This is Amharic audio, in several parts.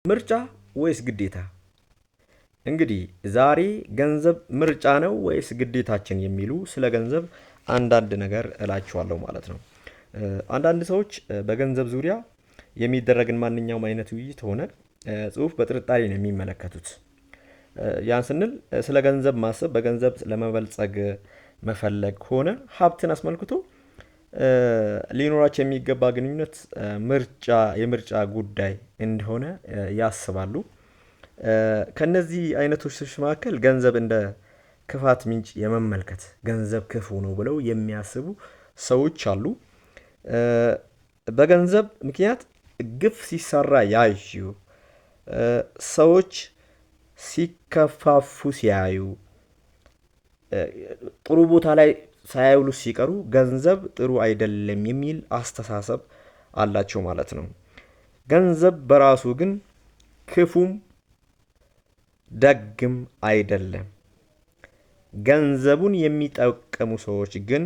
ምርጫ ወይስ ግዴታ? እንግዲህ ዛሬ ገንዘብ ምርጫ ነው ወይስ ግዴታችን የሚሉ ስለ ገንዘብ አንዳንድ ነገር እላችኋለሁ ማለት ነው። አንዳንድ ሰዎች በገንዘብ ዙሪያ የሚደረግን ማንኛውም አይነት ውይይት ሆነ ጽሁፍ በጥርጣሬ ነው የሚመለከቱት። ያን ስንል ስለ ገንዘብ ማሰብ በገንዘብ ለመበልጸግ መፈለግ ሆነ ሀብትን አስመልክቶ ሊኖራቸው የሚገባ ግንኙነት የምርጫ ጉዳይ እንደሆነ ያስባሉ። ከነዚህ አይነቶች መካከል ገንዘብ እንደ ክፋት ምንጭ የመመልከት ገንዘብ ክፉ ነው ብለው የሚያስቡ ሰዎች አሉ። በገንዘብ ምክንያት ግፍ ሲሰራ ያዩ ሰዎች ሲከፋፉ ሲያዩ ጥሩ ቦታ ላይ ሳያውሉ ሲቀሩ ገንዘብ ጥሩ አይደለም የሚል አስተሳሰብ አላቸው ማለት ነው። ገንዘብ በራሱ ግን ክፉም ደግም አይደለም። ገንዘቡን የሚጠቀሙ ሰዎች ግን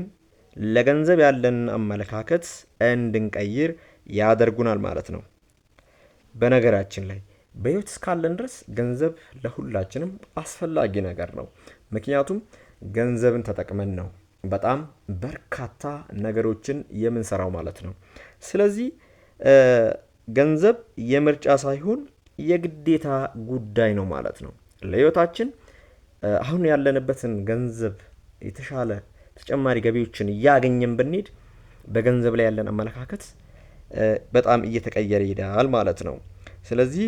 ለገንዘብ ያለን አመለካከት እንድንቀይር ያደርጉናል ማለት ነው። በነገራችን ላይ በህይወት እስካለን ድረስ ገንዘብ ለሁላችንም አስፈላጊ ነገር ነው። ምክንያቱም ገንዘብን ተጠቅመን ነው በጣም በርካታ ነገሮችን የምንሰራው ማለት ነው። ስለዚህ ገንዘብ የምርጫ ሳይሆን የግዴታ ጉዳይ ነው ማለት ነው። ለህይወታችን አሁን ያለንበትን ገንዘብ የተሻለ ተጨማሪ ገቢዎችን እያገኘን ብንሄድ በገንዘብ ላይ ያለን አመለካከት በጣም እየተቀየረ ይሄዳል ማለት ነው። ስለዚህ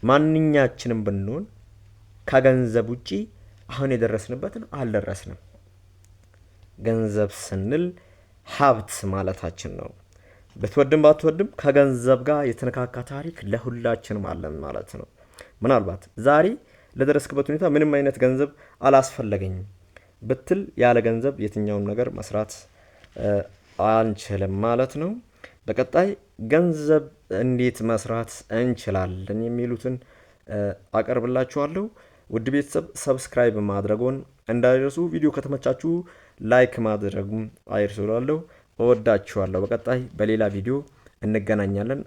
ማንኛችንም ብንሆን ከገንዘብ ውጪ አሁን የደረስንበትን አልደረስንም። ገንዘብ ስንል ሀብት ማለታችን ነው። ብትወድም ባትወድም ከገንዘብ ጋር የተነካካ ታሪክ ለሁላችንም አለን ማለት ነው። ምናልባት ዛሬ ለደረስክበት ሁኔታ ምንም አይነት ገንዘብ አላስፈለገኝም ብትል ያለ ገንዘብ የትኛውን ነገር መስራት አንችልም ማለት ነው። በቀጣይ ገንዘብ እንዴት መስራት እንችላለን የሚሉትን አቀርብላችኋለሁ። ውድ ቤተሰብ ሰብስክራይብ ማድረጎን እንዳይረሱ፣ ቪዲዮ ከተመቻችሁ ላይክ ማድረጉን አይርሱ። እወዳችኋለሁ። በቀጣይ በሌላ ቪዲዮ እንገናኛለን።